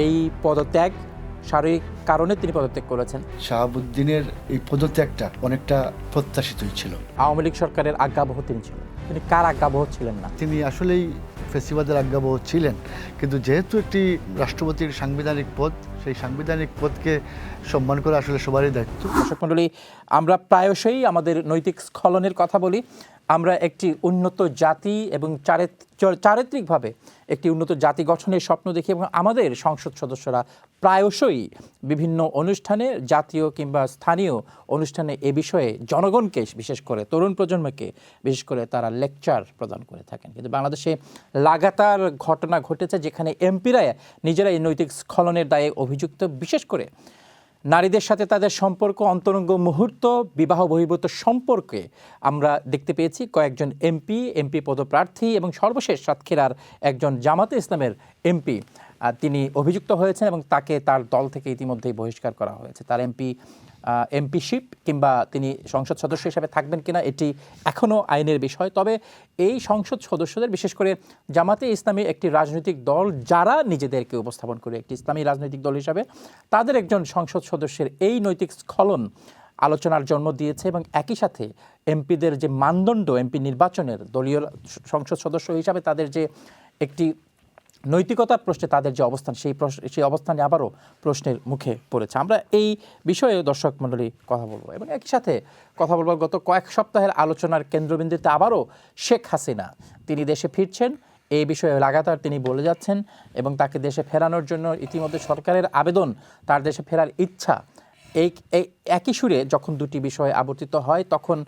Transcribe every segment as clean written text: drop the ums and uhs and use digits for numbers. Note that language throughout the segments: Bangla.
এই পদত্যাগ শারীরিক কারণে তিনি পদত্যাগ করেছেন। শাহাবুদ্দিনের এই পদত্যাগটা অনেকটা প্রত্যাশিতই ছিল। আওয়ামী লীগ সরকারের আজ্ঞাবহ তিনি ছিলেন, তিনি কার আজ্ঞাবহ ছিলেন না? তিনি আসলেই ফেসিবাদের আজ্ঞাবহ ছিলেন, কিন্তু যেহেতু একটি রাষ্ট্রপতির সাংবিধানিক পদ, সেই সাংবিধানিক পদকে সম্মান করা আসলে সবারই দায়িত্ব। দর্শক মণ্ডলী, আমরা প্রায়শই আমাদের নৈতিক স্খলনের কথা বলি। আমরা একটি উন্নত জাতি এবং চারিত্রিকভাবে একটি উন্নত জাতি গঠনের স্বপ্ন দেখি, এবং আমাদের সংসদ সদস্যরা প্রায়শই বিভিন্ন অনুষ্ঠানে, জাতীয় কিংবা স্থানীয় অনুষ্ঠানে এ বিষয়ে জনগণকে, বিশেষ করে তরুণ প্রজন্মকে বিশেষ করে তারা লেকচার প্রদান করে থাকেন। কিন্তু বাংলাদেশে লাগাতার ঘটনা ঘটেছে যেখানে এমপিরা নিজেরা এই নৈতিক স্খলনের দায়ে অভিযুক্ত। বিশেষ করে নারীদের সাথে তাদের সম্পর্ক, অন্তরঙ্গ মুহূর্ত, বিবাহ বহির্ভূত সম্পর্কে আমরা দেখতে পেয়েছি কয়েকজন এমপি পদপ্রার্থী এবং সর্বশেষ সাতক্ষীরার একজন জামাতে ইসলামের এমপি তিনি অভিযুক্ত হয়েছেন এবং তাকে তার দল থেকে ইতিমধ্যেই বহিষ্কার করা হয়েছে। তার এমপিশিপ কিংবা তিনি সংসদ সদস্য হিসেবে থাকবেন কিনা এটি এখনও আইনের বিষয়। তবে এই সংসদ সদস্যদের, বিশেষ করে জামাতে ইসলামী একটি রাজনৈতিক দল যারা নিজেদেরকে উপস্থাপন করে একটি ইসলামী রাজনৈতিক দল হিসাবে, তাদের একজন সংসদ সদস্যের এই নৈতিক স্খলন আলোচনার জন্ম দিয়েছে এবং একই সাথে এমপিদের যে মানদণ্ড, এমপি নির্বাচনের দলীয় সংসদ সদস্য হিসাবে তাদের যে একটি নৈতিকতার প্রশ্নে তাদের যে অবস্থান, সেই অবস্থানে আবারও প্রশ্নের মুখে পড়েছে। আমরা এই বিষয়ে দর্শক মণ্ডলী কথা বলবো এবং একই সাথে কথা বলবো গত কয়েক সপ্তাহের আলোচনার কেন্দ্রবিন্দুতে আবারও শেখ হাসিনা। তিনি দেশে ফিরছেন, এই বিষয়ে লাগাতার তিনি বলে যাচ্ছেন এবং তাকে দেশে ফেরানোর জন্য ইতিমধ্যে সরকারের আবেদন, তার দেশে ফেরার ইচ্ছা। এই একই সুরে যখন দুটি বিষয় আবর্তিত হয় তখন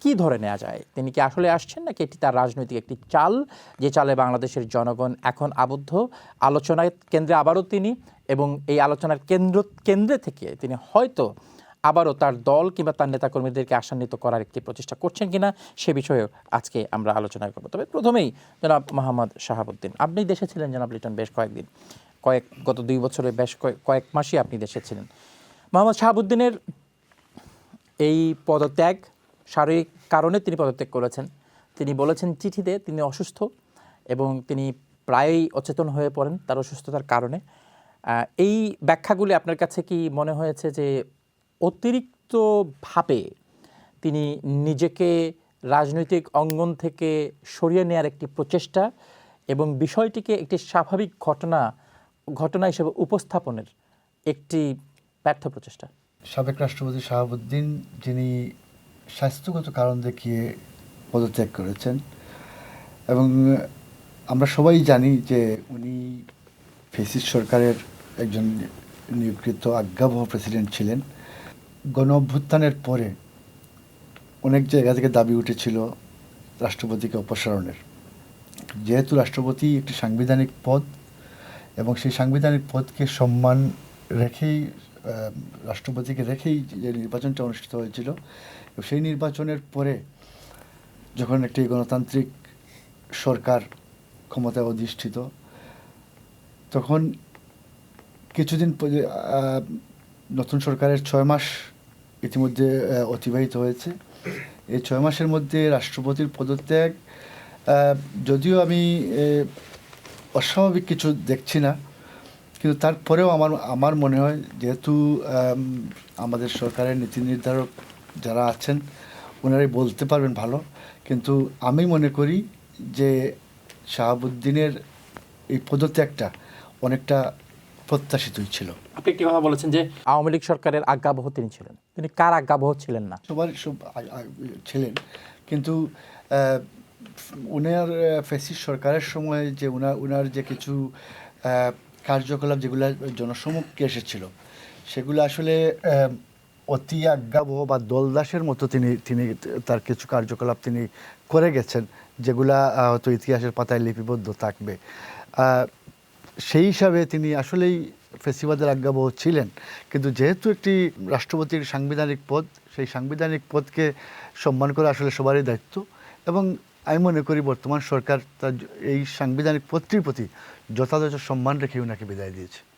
কি ধরে নেওয়া যায়? তিনি কি আসলে আসছেন, নাকি এটি তার রাজনৈতিক একটি চাল, যে চালে বাংলাদেশের জনগণ এখন আবদ্ধ? আলোচনার কেন্দ্রে আবারও তিনি, এবং এই আলোচনার কেন্দ্রে থেকে তিনি হয়তো আবারও তার দল কিংবা তার নেতাকর্মীদেরকে আশান্বিত করার একটি প্রচেষ্টা করছেন কিনা, সে বিষয়েও আজকে আমরা আলোচনা করব। তবে প্রথমেই জনাব মোহাম্মদ শাহাবুদ্দিন, আপনি দেশে ছিলেন জনাব লিটন বেশ কয়েকদিন, গত 2 বছরে বেশ কয়েক মাসই আপনি দেশে ছিলেন। মোহাম্মদ শাহাবুদ্দিনের এই পদত্যাগ শারীরিক কারণে তিনি পদত্যাগ করেছেন। তিনি বলেছেন চিঠিতে তিনি অসুস্থ এবং তিনি প্রায়ই অচেতন হয়ে পড়েন তার অসুস্থতার কারণে। এই ব্যাখ্যাগুলি আপনার কাছে কি মনে হয়েছে যে অতিরিক্তভাবে তিনি নিজেকে রাজনৈতিক অঙ্গন থেকে সরিয়ে নেওয়ার একটি প্রচেষ্টা এবং বিষয়টিকে একটি স্বাভাবিক ঘটনা হিসেবে উপস্থাপনের একটি ব্যর্থ প্রচেষ্টা? সাবেক রাষ্ট্রপতি শাহাবুদ্দিন, যিনি স্বাস্থ্যগত কারণ দেখিয়ে পদত্যাগ করেছেন, এবং আমরা সবাই জানি যে উনি ফ্যাসিস্ট সরকারের একজন নিয়োগকৃত আজ্ঞাবহ প্রেসিডেন্ট ছিলেন। গণ অভ্যুত্থানের পরে অনেক জায়গা থেকে দাবি উঠেছিল রাষ্ট্রপতিকে অপসারণের। যেহেতু রাষ্ট্রপতি একটি সাংবিধানিক পদ এবং সেই সাংবিধানিক পদকে সম্মান রেখেই, রাষ্ট্রপতিকে রেখেই যে নির্বাচনটা অনুষ্ঠিত হয়েছিল, সেই নির্বাচনের পরে যখন একটি গণতান্ত্রিক সরকার ক্ষমতায় অধিষ্ঠিত, তখন কিছুদিন নতুন সরকারের 6 মাস ইতিমধ্যে অতিবাহিত হয়েছে। এই 6 মাসের মধ্যে রাষ্ট্রপতির পদত্যাগ, যদিও আমি অস্বাভাবিক কিছু দেখছি না, কিন্তু তারপরেও আমার মনে হয় যেহেতু আমাদের সরকারের নীতি নির্ধারক যারা আছেন ওনারাই বলতে পারবেন ভালো, কিন্তু আমি মনে করি যে শাহাবুদ্দিনের এই পদত্যাগটা অনেকটা প্রত্যাশিতই ছিল। আপনি একটি কথা বলেছেন যে আওয়ামী লীগ সরকারের আজ্ঞাবহ তিনি ছিলেন, তিনি কার আজ্ঞাবহ ছিলেন না? সবার সব ছিলেন, কিন্তু উনার ফ্যাসিস্ট সরকারের সময় যে উনার যে কিছু কার্যকলাপ যেগুলো জনসমক্ষে এসেছিল, সেগুলো আসলে অতি আজ্ঞাবহ বা দলদাসের মতো তিনি তার কিছু কার্যকলাপ তিনি করে গেছেন, যেগুলা হয়তো ইতিহাসের পাতায় লিপিবদ্ধ থাকবে। সেই হিসাবে তিনি আসলেই ফ্যাসিবাদের আজ্ঞাবহ ছিলেন, কিন্তু যেহেতু একটি রাষ্ট্রপতির সাংবিধানিক পদ, সেই সাংবিধানিক পদকে সম্মান করা আসলে সবারই দায়িত্ব, এবং আমি মনে করি বর্তমান সরকার তার এই সাংবিধানিক পদটির প্রতি যথাযথ সম্মান রেখে ওনাকে বিদায় দিয়েছে।